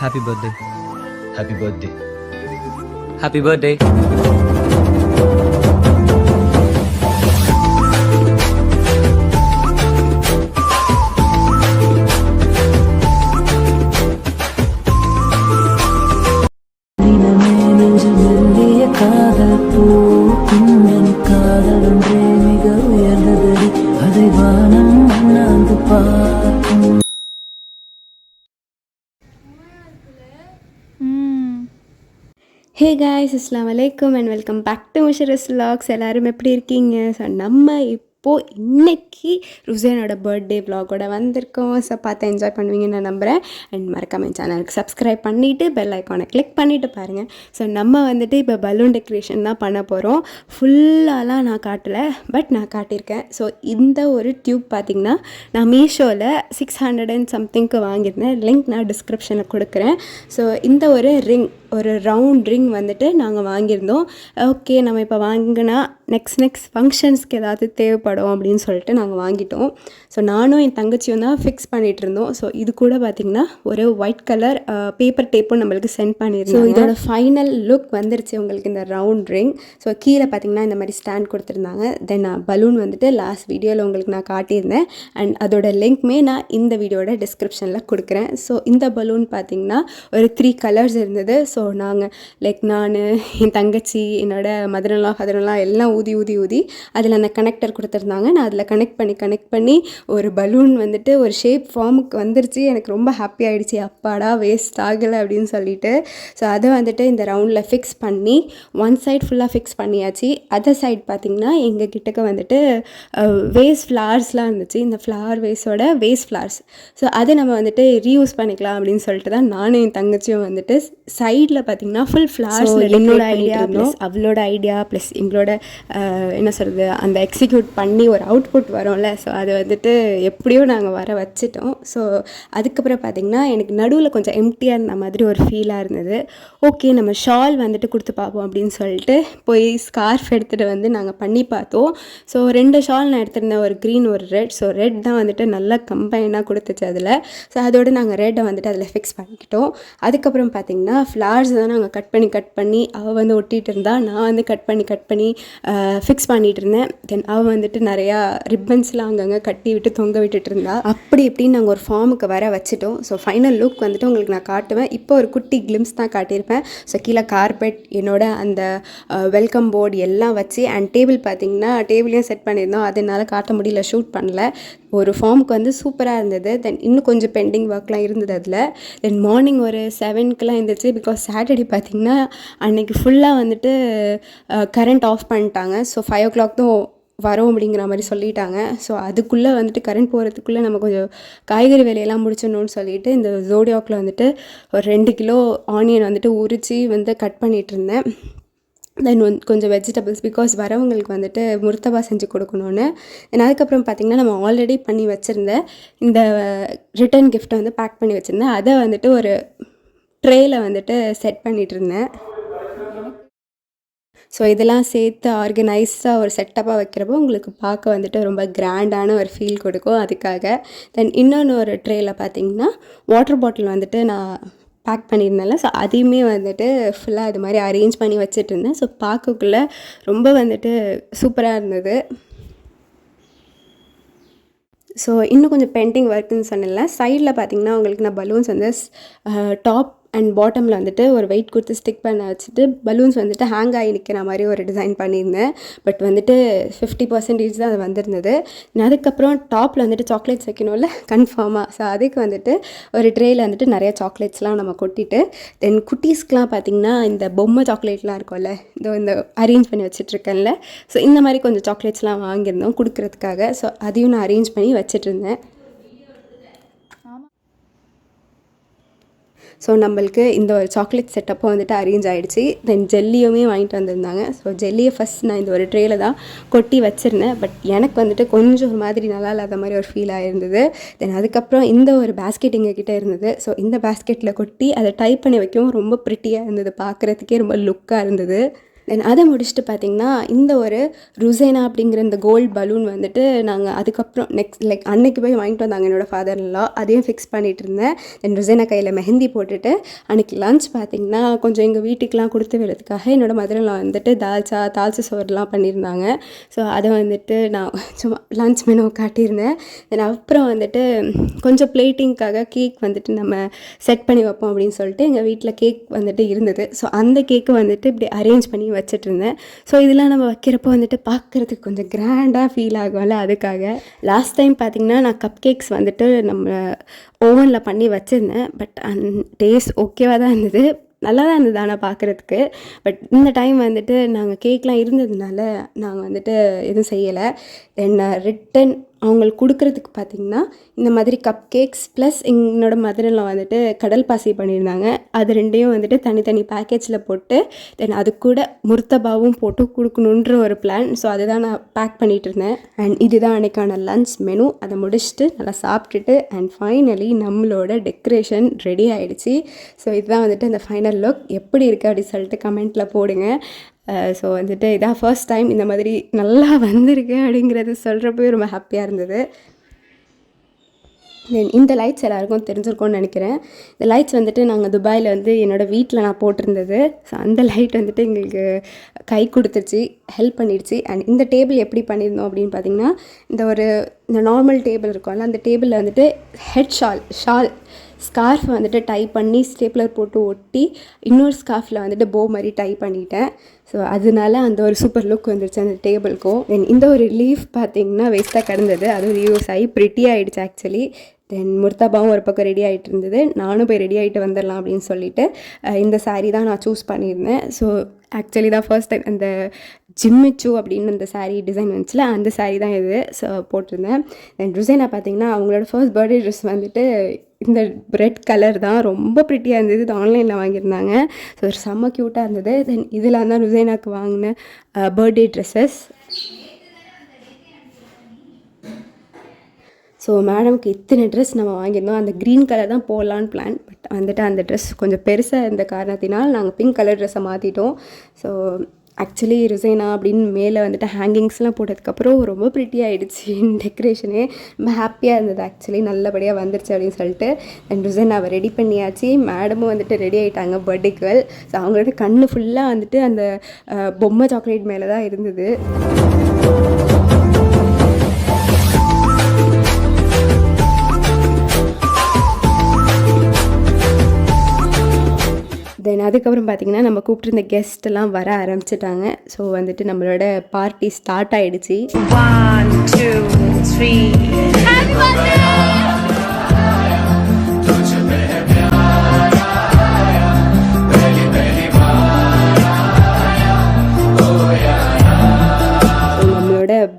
Happy birthday. Happy birthday. Happy birthday. Hey guys, அஸ்ஸலாமு அலைக்கும் and welcome back to முஷரஸ் vlogs. எல்லோரும் எப்படி இருக்கீங்க? ஸோ நம்ம இப்போது இன்றைக்கி ருசேனோட பர்த்டே விலாகோட வந்திருக்கோம். ஸோ பார்த்து என்ஜாய் பண்ணுவீங்கன்னு நான் நம்புகிறேன். அண்ட் மறக்காம என் சேனலுக்கு சப்ஸ்கிரைப் பண்ணிவிட்டு பெல் ஐக்கானை கிளிக் பண்ணிவிட்டு பாருங்கள். ஸோ நம்ம வந்துட்டு இப்போ பலூன் டெக்கரேஷன் தான் பண்ண போகிறோம். ஃபுல்லாலாம் நான் காட்டலை, பட் நான் காட்டியிருக்கேன். ஸோ இந்த ஒரு டியூப் பார்த்திங்கன்னா நான் மீஷோவில் 600 and somethingக்கு வாங்கியிருந்தேன். லிங்க் நான் டிஸ்கிரிப்ஷனில் கொடுக்குறேன். ஸோ இந்த ஒரு ஒரு ரவுண்ட் ரிங் வந்துட்டு நாங்கள் வாங்கியிருந்தோம். ஓகே, நம்ம இப்போ வாங்கினா நெக்ஸ்ட் ஃபங்க்ஷன்ஸ்க்கு ஏதாவது தேவைப்படும் அப்படின்னு சொல்லிட்டு நாங்கள் வாங்கிட்டோம். ஸோ நானும் என் தங்கச்சியும் தான் ஃபிக்ஸ் பண்ணிகிட்டு இருந்தோம். ஸோ இது கூட பார்த்திங்கன்னா ஒரு ஒயிட் கலர் பேப்பர் டேப்பும் நம்மளுக்கு சென்ட் பண்ணியிருந்தோம். ஸோ இதோட ஃபைனல் லுக் வந்துருச்சு உங்களுக்கு இந்த ரவுண்ட் ரிங். ஸோ கீழே பார்த்திங்கன்னா இந்த மாதிரி ஸ்டாண்ட் கொடுத்துருந்தாங்க. தென் பலூன் வந்துட்டு லாஸ்ட் வீடியோவில் உங்களுக்கு நான் காட்டியிருந்தேன். அண்ட் அதோட லிங்க்மே நான் இந்த வீடியோட டிஸ்கிரிப்ஷனில் கொடுக்குறேன். ஸோ இந்த பலூன் பார்த்திங்கன்னா ஒரு 3 கலர்ஸ் இருந்தது. ஸோ நாங்கள் நான் என் தங்கச்சி என்னோட மதரெல்லாம் எல்லாம் ஊதி அதில் அந்த கனெக்டர் கொடுத்துருந்தாங்க. நான் அதில் கனெக்ட் பண்ணி ஒரு பலூன் வந்துட்டு ஒரு ஷேப் ஃபார்முக்கு வந்துருச்சு. எனக்கு ரொம்ப ஹாப்பி ஆகிடுச்சி. அப்பாடா, வேஸ்ட் ஆகலை அப்படின்னு சொல்லிட்டு. ஸோ அதை வந்துட்டு இந்த ரவுண்டில் ஃபிக்ஸ் பண்ணி ஒன் சைட் ஃபுல்லாக ஃபிக்ஸ் பண்ணியாச்சு. அதர் சைட் பார்த்திங்கன்னா எங்கள் கிட்டக்க வந்துட்டு வேஸ்ட் ஃப்ளார்ஸ்லாம் இருந்துச்சு. இந்த ஃப்ளவர் வேஸோட வேஸ்ட் ஃப்ளார்ஸ். ஸோ அதை நம்ம வந்துட்டு ரீயூஸ் பண்ணிக்கலாம் அப்படின்னு சொல்லிட்டு தான் நானும் என் தங்கச்சியும் வந்துட்டு சைடில் பார்த்திங்கன்னா ஃபுல் ஃப்ளார்ஸ் என்னோட ஐடியா ப்ளஸ் அவளோட ஐடியா ப்ளஸ் எங்களோட என்ன சொல்கிறது அந்த எக்ஸிக்யூட் பண்ணி ஒரு அவுட்புட் வரும்ல. ஸோ அது வந்துட்டு எப்படியோ நாங்கள் வர வச்சிட்டோம். ஸோ அதுக்கப்புறம் பார்த்திங்கன்னா எனக்கு நடுவில் கொஞ்சம் எம்டியாக இருந்த மாதிரி ஒரு ஃபீலாக இருந்தது. ஓகே, நம்ம ஷால் வந்துட்டு கொடுத்து பார்ப்போம் அப்படின்னு சொல்லிட்டு போய் ஸ்கார்ஃப் எடுத்துகிட்டு வந்து நாங்கள் பண்ணி பார்த்தோம். ஸோ 2 ஷால் நான் எடுத்திருந்தேன், ஒரு க்ரீன் ஒரு ரெட். ஸோ ரெட் தான் வந்துட்டு நல்லா கம்பைனாக கொடுத்துச்சு அதில். ஸோ அதோடு நாங்கள் ரெட்டை வந்துட்டு அதில் ஃபிக்ஸ் பண்ணிக்கிட்டோம். அதுக்கப்புறம் பார்த்திங்கன்னா ஃப்ளார்ஸ் தான் நாங்கள் கட் பண்ணி அவள் வந்து ஒட்டிகிட்டு இருந்தா, நான் வந்து கட் பண்ணி ஃபிக்ஸ் பண்ணிகிட்டு இருந்தேன். தென் அவள் வந்துட்டு நிறையா ரிப்பன்ஸ்லாம் அங்கங்கே கட்டி விட்டு தொங்க விட்டுட்டு இருந்தா. அப்படி இப்படின்னு நாங்கள் ஒரு ஃபார்முக்கு வர வச்சுட்டோம். ஸோ ஃபைனல் லுக் வந்துட்டு உங்களுக்கு நான் காட்டுவேன். இப்போ ஒரு குட்டி கிளிம்ஸ் தான் காட்டியிருப்பேன். ஸோ கீழே கார்பெட், என்னோட அந்த வெல்கம் போர்டு எல்லாம் வச்சு அண்ட் டேபிள் பார்த்திங்கன்னா டேபிளையும் செட் பண்ணியிருந்தோம். அதனால் காட்ட முடியல, ஷூட் பண்ணல. ஒரு ஃபார்முக்கு வந்து சூப்பராக இருந்தது. தென் இன்னும் கொஞ்சம் பெண்டிங் ஒர்க்லாம் இருந்தது அதில். தென் மார்னிங் ஒரு 7க்குலாம் இருந்துச்சு. பிகாஸ் சாட்டர்டே பார்த்திங்கன்னா அன்றைக்கி ஃபுல்லாக வந்துட்டு கரண்ட் ஆஃப் பண்ணிட்டாங்க. ஸோ 5 o'clock தான் வரோம் அப்படிங்கிற மாதிரி சொல்லிட்டாங்க. ஸோ அதுக்குள்ளே வந்துட்டு கரண்ட் போகிறதுக்குள்ளே நம்ம கொஞ்சம் காய்கறி வேலையெல்லாம் முடிச்சிடணும்னு சொல்லிட்டு இந்த ஜோடியாக்கில் வந்துட்டு ஒரு 2 கிலோ ஆனியன் வந்துட்டு உரித்து வந்து கட் பண்ணிகிட்டு இருந்தேன். தென் கொஞ்சம் வெஜிடபிள்ஸ், பிகாஸ் வரவங்களுக்கு வந்துட்டு முர்த்தபா செஞ்சு கொடுக்கணுன்னு. தென் அதுக்கப்புறம் பார்த்திங்கன்னா நம்ம ஆல்ரெடி பண்ணி வச்சுருந்த இந்த ரிட்டன் கிஃப்ட்டை வந்து பேக் பண்ணி வச்சுருந்தேன். அதை வந்துட்டு ஒரு ட்ரேயில் வந்துட்டு செட் பண்ணிகிட்டு இருந்தேன். ஸோ இதெல்லாம் சேர்த்து ஆர்கனைஸ்டாக ஒரு செட்டப்பாக வைக்கிறப்போ உங்களுக்கு பார்க்க வந்துட்டு ரொம்ப கிராண்டான ஒரு ஃபீல் கொடுக்கும். அதுக்காக தென் இன்னொன்று ஒரு ட்ரேயில் பார்த்திங்கன்னா வாட்டர் பாட்டில் வந்துட்டு நான் பேக் பண்ணியிருந்தேன்ல. ஸோ அதையுமே வந்துட்டு ஃபுல்லாக இது மாதிரி அரேஞ்ச் பண்ணி வச்சுட்டு இருந்தேன். ஸோ பார்க்கக்குள்ளே ரொம்ப வந்துட்டு சூப்பராக இருந்தது. ஸோ இன்னும் கொஞ்சம் பெயிண்டிங் ஒர்க்குன்னு சொன்னல. சைடில் பார்த்திங்கன்னா உங்களுக்கு நான் பலூன்ஸ் வந்து டாப் அண்ட் பாட்டமில் வந்துட்டு ஒரு வெயிட் கொடுத்து ஸ்டிக் பண்ண வச்சுட்டு பலூன்ஸ் வந்துட்டு ஹேங் ஆகி நிற்கிற மாதிரி ஒரு டிசைன் பண்ணியிருந்தேன். பட் வந்துட்டு 50% தான் அது வந்திருந்தது. அதுக்கப்புறம் டாப்பில் வந்துட்டு சாக்லேட்ஸ் வைக்கணும்ல கன்ஃபார்மாக. ஸோ அதுக்கு வந்துட்டு ஒரு ட்ரேயில் வந்துட்டு நிறைய சாக்லேட்ஸ்லாம் நம்ம கொட்டிட்டு, தென் குட்டீஸ்க்கெலாம் பார்த்திங்கன்னா இந்த பொம்மை சாக்லேட்லாம் இருக்கும்ல, இந்த அரேஞ்ச் பண்ணி வச்சுட்ருக்கேன்ல. ஸோ இந்த மாதிரி கொஞ்சம் சாக்லேட்ஸ்லாம் வாங்கியிருந்தோம் கொடுக்குறதுக்காக. ஸோ அதையும் நான் அரேஞ்ச் பண்ணி வச்சுட்டு இருந்தேன். ஸோ நம்மளுக்கு இந்த ஒரு சாக்லேட் செட்டப்போ வந்துட்டு அரேஞ்ச் ஆகிடுச்சு. தென் ஜெல்லியுமே வாங்கிட்டு வந்திருந்தாங்க. ஸோ ஜெல்லியை ஃபஸ்ட் நான் இந்த ஒரு ட்ரேயில் தான் கொட்டி வச்சுருந்தேன். பட் எனக்கு வந்துட்டு கொஞ்சம் ஒரு மாதிரி நல்லா இல்லாத மாதிரி ஒரு ஃபீல் ஆகிருந்தது. தென் அதுக்கப்புறம் இந்த ஒரு பேஸ்கெட் எங்ககிட்ட இருந்தது. ஸோ இந்த பேஸ்கெட்டில் கொட்டி அதை டைப் பண்ணி வைக்கவும் ரொம்ப ப்ரிட்டியாக இருந்தது, பார்க்குறதுக்கே ரொம்ப லுக்காக இருந்தது. தென் அதை முடிச்சுட்டு பார்த்திங்கன்னா இந்த ஒரு ருசேனா அப்படிங்கிற இந்த கோல்டு பலூன் வந்துட்டு நாங்கள் அதுக்கப்புறம் நெக்ஸ்ட் லைக் அன்னைக்கு போய் வாங்கிட்டு வந்தாங்க என்னோடய ஃபாதர்லாம். அதையும் ஃபிக்ஸ் பண்ணிகிட்டு இருந்தேன். தென் ருசேனா கையில் மெஹந்தி போட்டுட்டு அன்றைக்கி லன்ச் பார்த்திங்கன்னா கொஞ்சம் எங்கள் வீட்டுக்கெலாம் கொடுத்து விடுறதுக்காக என்னோடய மதுரையில் வந்துட்டு தால்ச்சா சோறுலாம் பண்ணியிருந்தாங்க. ஸோ அதை வந்துட்டு நான் சும்மா லன்ச் மெனு காட்டியிருந்தேன். தென் அப்புறம் வந்துட்டு கொஞ்சம் பிளேட்டிங்க்காக கேக் வந்துட்டு நம்ம செட் பண்ணி வைப்போம் அப்படின்னு சொல்லிட்டு எங்கள் வீட்டில் கேக் வந்துட்டு இருந்தது. ஸோ அந்த கேக்கு வந்துட்டு இப்படி அரேஞ்ச் பண்ணி வச்சுட்டு இருந்தேன். ஸோ இதெல்லாம் நம்ம வைக்கிறப்போ வந்துட்டு பார்க்குறதுக்கு கொஞ்சம் கிராண்டாக ஃபீல் ஆகும்ல, அதுக்காக. லாஸ்ட் டைம் பார்த்திங்கன்னா நான் கப் கேக்ஸ் வந்துட்டு நம்ம ஓவனில் பண்ணி வச்சுருந்தேன். பட் டேஸ்ட் ஓகேவாக தான் இருந்தது, நல்லா தான் இருந்தது ஆனால் பார்க்குறதுக்கு. பட் இந்த டைம் வந்துட்டு நாங்கள் கேக்லாம் இருந்ததுனால நாங்கள் வந்துட்டு எதுவும் செய்யலை. தென் ரிட்டன் அவங்களுக்கு கொடுக்குறதுக்கு பார்த்திங்கன்னா இந்த மாதிரி கப் கேக்ஸ் ப்ளஸ் என்னோட மதுரையில் வந்துட்டு கடல் பாசி பண்ணியிருந்தாங்க. அது ரெண்டையும் வந்துட்டு தனித்தனி பேக்கேஜில் போட்டு தென் அது கூட முர்த்தபாவும் போட்டு கொடுக்கணுன்ற ஒரு பிளான். ஸோ அதுதான் நான் பேக் பண்ணிகிட்டு இருந்தேன். அண்ட் இதுதான் அன்றைக்கான லன்ச் மெனு. அதை முடிச்சுட்டு நல்லா சாப்பிட்டுட்டு அண்ட் ஃபைனலி நம்மளோட டெக்கரேஷன் ரெடி ஆகிடுச்சு. ஸோ இதுதான் வந்துட்டு அந்த ஃபைனல் லுக். எப்படி இருக்குது அப்படின்னு சொல்லிட்டு கமெண்ட்டில் போடுங்க. ஸோ வந்துட்டு இதான் ஃபர்ஸ்ட் டைம் இந்த மாதிரி நல்லா வந்திருக்கு அப்படிங்கிறது சொல்கிறப்பவே ரொம்ப ஹாப்பியாக இருந்தது. தென் இந்த லைட்ஸ் எல்லாருக்கும் தெரிஞ்சிருக்கும்னு நினைக்கிறேன். இந்த லைட்ஸ் வந்துட்டு நாங்கள் துபாயில் வந்து என்னோடய வீட்டில் நான் போட்டிருந்தது. ஸோ அந்த லைட் வந்துட்டு எங்களுக்கு கை கொடுத்துருச்சு, ஹெல்ப் பண்ணிடுச்சு. அண்ட் இந்த டேபிள் எப்படி பண்ணியிருந்தோம் அப்படின்னு பார்த்திங்கன்னா இந்த நார்மல் டேபிள் இருக்கும்ல, அந்த டேபிளில் வந்துட்டு ஹெட் ஷால் ஸ்கார்ஃப் வந்துட்டு டை பண்ணி ஸ்டேப்லர் போட்டு ஒட்டி இன்னொரு ஸ்கார்ஃபில் வந்துட்டு போ மாதிரி டை பண்ணிட்டேன். ஸோ அதனால அந்த ஒரு சூப்பர் லுக் வந்துருச்சு அந்த டேபிளுக்கும். தென் இந்த ஒரு லீஃப் பார்த்திங்கன்னா வேஸ்ட்டாக கிடந்தது, அதுவும் ரியூஸ் ஆகி ப்ரிட்டி ஆகிடுச்சு ஆக்சுவலி. தென் முர்த்தாபாவும் ஒரு பக்கம் ரெடி ஆகிட்டு இருந்தது. நானும் போய் ரெடி ஆகிட்டு வந்துடலாம் அப்படின்னு சொல்லிட்டு இந்த சாரீ தான் நான் சூஸ் பண்ணியிருந்தேன். ஸோ ஆக்சுவலி தான் ஃபர்ஸ்ட் டைம் அந்த ஜிம்மிச்சு அப்படின்னு அந்த சாரீ டிசைன் வந்துச்சுல, அந்த சாரீ தான் இது. ஸோ போட்டிருந்தேன். தென் ருசேனா பார்த்திங்கன்னா அவங்களோட ஃபர்ஸ்ட் பர்த்டே ட்ரெஸ் வந்துட்டு இந்த ரெட் கலர் தான், ரொம்ப ப்ரிட்டியாக இருந்தது. இது ஆன்லைனில் வாங்கியிருந்தாங்க. ஸோ செம்ம க்யூட்டாக இருந்தது. தென் இதில் தான் ருசேனாக்கு வாங்கின பர்த்டே ட்ரெஸ்ஸஸ். ஸோ மேடம்க்கு இத்தனை ட்ரெஸ் நம்ம வாங்கியிருந்தோம். அந்த க்ரீன் கலர் தான் போடலான்னு பிளான். பட் வந்துட்டு அந்த ட்ரெஸ் கொஞ்சம் பெருசாக இருந்த காரணத்தினால் நாங்கள் பிங்க் கலர் ட்ரெஸ்ஸை மாற்றிட்டோம். ஸோ ஆக்சுவலி ருசேனா அப்படின்னு மேலே வந்துட்டு ஹேங்கிங்ஸ்லாம் போட்டதுக்கப்புறம் ரொம்ப ப்ரிட்டி ஆகிடுச்சு டெக்கரேஷனே. ரொம்ப ஹாப்பியாக இருந்தது ஆக்சுவலி, நல்லபடியாக வந்துருச்சு அப்படின்னு சொல்லிட்டு. அண்ட் ருசேனாவை ரெடி பண்ணியாச்சு. மேடமும் வந்துட்டு ரெடி ஆகிட்டாங்க பர்த்டே கேர்ள். ஸோ அவங்களோட கண்ணு ஃபுல்லாக வந்துட்டு அந்த பொம்மை சாக்லேட் மேலே தான் இருந்தது. தென் அதுக்கப்புறம் பார்த்திங்கன்னா நம்ம கூப்பிட்டுருந்த கெஸ்ட்டெல்லாம் வர ஆரம்பிச்சிட்டாங்க. ஸோ வந்துட்டு நம்மளோட பார்ட்டி ஸ்டார்ட் ஆகிடுச்சு. 1 2 3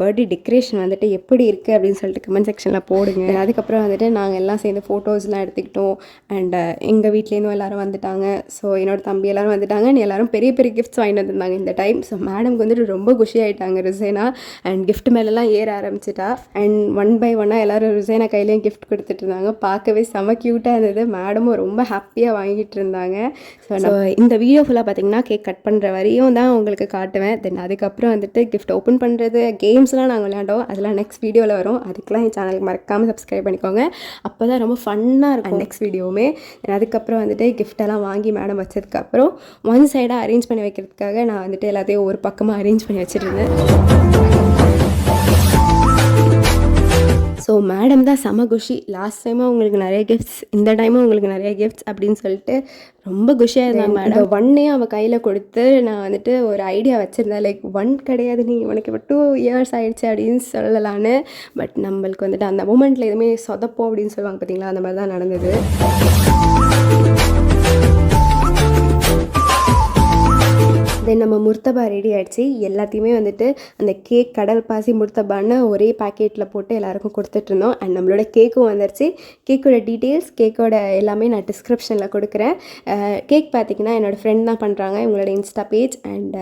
பர்த்டே டெக்கரேஷன் வந்துட்டு எப்படி இருக்குது அப்படின்னு சொல்லிட்டு கமெண்ட் செக்ஷனில் போடுங்க. அதுக்கப்புறம் வந்துட்டு நாங்கள் எல்லாம் சேர்ந்து ஃபோட்டோஸ்லாம் எடுத்துக்கிட்டோம். அண்ட் எங்கள் வீட்லேருந்தும் எல்லோரும் வந்துட்டாங்க. ஸோ என்னோடய தம்பி எல்லோரும் வந்துட்டாங்க. எல்லோரும் பெரிய பெரிய கிஃப்ட்ஸ் வாங்கிட்டு வந்திருந்தாங்க இந்த டைம். ஸோ மேடம்க்கு வந்துட்டு ரொம்ப குஷி ஆகிட்டாங்க ருசேனா. அண்ட் கிஃப்ட் மேலெலாம் ஏற ஆரம்பிச்சிட்டா. அண்ட் 1 by 1 எல்லோரும் ருசேனா கையிலையும் கிஃப்ட் கொடுத்துட்டு இருந்தாங்க. பார்க்கவே செம க்யூட்டாக இருந்தது. மேடமும் ரொம்ப ஹாப்பியாக வாங்கிட்டு இருந்தாங்க. ஸோ இந்த வீடியோ ஃபுல்லாக பார்த்திங்கன்னா கேக் கட் பண்ணுற வரையும் தான் உங்களுக்கு காட்டுவேன். தென் அதுக்கப்புறம் வந்துட்டு கிஃப்ட் ஓப்பன் பண்ணுறது, கேம்ஸ்லாம் நாங்கள் விளையாண்டோம். அதெல்லாம் நெக்ஸ்ட் வீடியோவில் வரும். அதுக்கெலாம் என் சேனலுக்கு மறக்காமல் சப்ஸ்கிரைப் பண்ணிக்கோங்க. அப்போ தான் ரொம்ப ஃபன்னாக இருக்கும் நெக்ஸ்ட் வீடியோவுமே. அதுக்கப்புறம் வந்துட்டு கிஃப்டெல்லாம் வாங்கி மேடம் வச்சதுக்கப்புறம் ஒன் சைடாக அரேஞ்ச் பண்ணி வைக்கிறதுக்காக நான் வந்துட்டு எல்லாத்தையும் ஒரு பக்கமாக அரேஞ்ச் பண்ணி வச்சுருந்தேன். ஸோ மேடம் தான் செம குஷி. லாஸ்ட் டைமும் உங்களுக்கு நிறைய கிஃப்ட்ஸ், இந்த டைமும் உங்களுக்கு நிறைய கிஃப்ட்ஸ் அப்படின்னு சொல்லிட்டு ரொம்ப குஷியாக இருந்தாங்க மேடம். 1 அவள் கையில் கொடுத்து நான் வந்துட்டு ஒரு ஐடியா வச்சுருந்தேன். லைக் 1 கிடையாது, நீ உனக்கு இப்போ 2 years ஆகிடுச்சு அப்படின்னு சொல்லலான்னு. பட் நம்மளுக்கு வந்துட்டு அந்த மூமெண்ட்டில் எதுவுமே சொதப்போம் அப்படின்னு சொல்லுவாங்க பார்த்தீங்களா, அந்த மாதிரி தான் நடந்தது. தென் நம்ம முர்த்தபா ரெடி ஆகிடுச்சு. எல்லாத்தையுமே வந்துட்டு அந்த கேக் கடல் பாசி முர்த்தபான்னு ஒரே பேக்கெட்டில் போட்டு எல்லாருக்கும் கொடுத்துட்ருந்தோம். அண்ட் நம்மளோட கேக்கும் வந்துருச்சு. கேக்கோட டீட்டெயில்ஸ், கேக்கோட எல்லாமே நான் டிஸ்கிரிப்ஷனில் கொடுக்குறேன். கேக் பார்த்திங்கன்னா என்னோடய ஃப்ரெண்ட் தான் பண்ணுறாங்க, இவங்களோட Insta page. And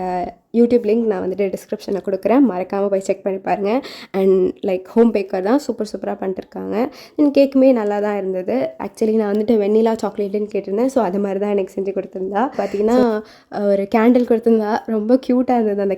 YouTube link நான் வந்துட்டு டிஸ்கிரிப்ஷனில் கொடுக்குறேன், மறக்காமல் போய் செக் பண்ணி பாருங்கள். அண்ட் லைக் ஹோம் பேக்கர் தான், சூப்பராக பண்ணிட்டுருக்காங்க. கேக்குமே நல்லா தான் இருந்தது. ஆக்சுவலி நான் வந்துட்டு வெண்ணிலா சாக்லேட்டுன்னு கேட்டிருந்தேன். ஸோ அது மாதிரி தான் எனக்கு செஞ்சு கொடுத்துருந்தா. பார்த்தீங்கன்னா ஒரு கேண்டில் கொடுத்துருந்தா, ரொம்ப க்யூட்டாக இருந்தது அந்த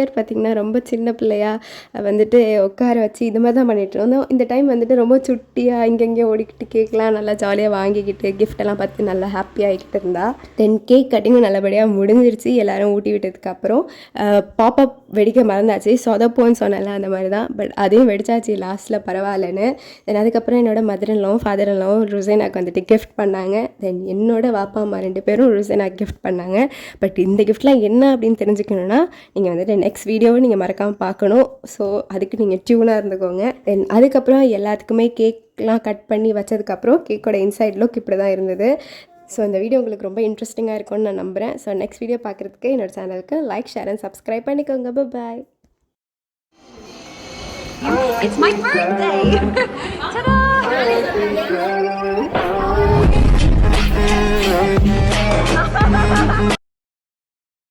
இயர் பார்த்திங்கன்னா ரொம்ப சின்ன பிள்ளையாக வந்துட்டு உட்கார வச்சு இது மாதிரி தான் பண்ணிகிட்டு இருந்தோம். இந்த டைம் வந்துட்டு ரொம்ப சுட்டியாக இங்கெங்கே ஓடிக்கிட்டு கேக்லாம் நல்லா ஜாலியாக வாங்கிக்கிட்டு கிஃப்டெல்லாம் பார்த்து நல்லா ஹாப்பியாக ஆகிக்கிட்டு இருந்தா. தென் கேக் கட்டிங்கும் நல்லபடியாக முடிஞ்சிருச்சு. எல்லோரும் ஊட்டி விட்டதுக்கப்புறம் பாப்பப் வெடிக்க மறந்தாச்சு. சொதப்போன்னு சொன்னல அந்த மாதிரி தான். பட் அதையும் வெடிச்சாச்சு லாஸ்ட்டில், பரவாயில்லன்னு. தென் அதுக்கப்புறம் என்னோட மதர்-இன்-லாவும் ஃபாதர்-இன்-லாவும் ருசைனாக்கு வந்துட்டு கிஃப்ட் பண்ணாங்க. தென் என்னோட வாப்பா அம்மா 2 பேரும் ருசைனாக்கு கிஃப்ட் பண்ணாங்க. பட் இந்த கிஃப்ட்லாம் என்ன அப்படின்னு தெரிஞ்சுக்கணுன்னா நீங்கள் வந்துட்டு நெக்ஸ்ட் வீடியோவை நீங்கள் மறக்காமல் பார்க்கணும். ஸோ அதுக்கு நீங்கள் டியூனாக இருந்துக்கோங்க. தென் அதுக்கப்புறம் எல்லாத்துக்குமே கேக்லாம் கட் பண்ணி வச்சதுக்கப்புறம் கேக்கோட இன்சைட் லுக் இப்படி தான் இருந்தது. ஸோ இந்த வீடியோ உங்களுக்கு ரொம்ப இன்ட்ரெஸ்டிங்காக இருக்கும்னு நான் நம்புகிறேன். ஸோ நெக்ஸ்ட் வீடியோ பார்க்குறதுக்கு என்னோட சேனலுக்கு லைக், ஷேர் அண்ட் சப்ஸ்கிரைப் பண்ணிக்கோங்க. பாய். It's my birthday! Ta-da!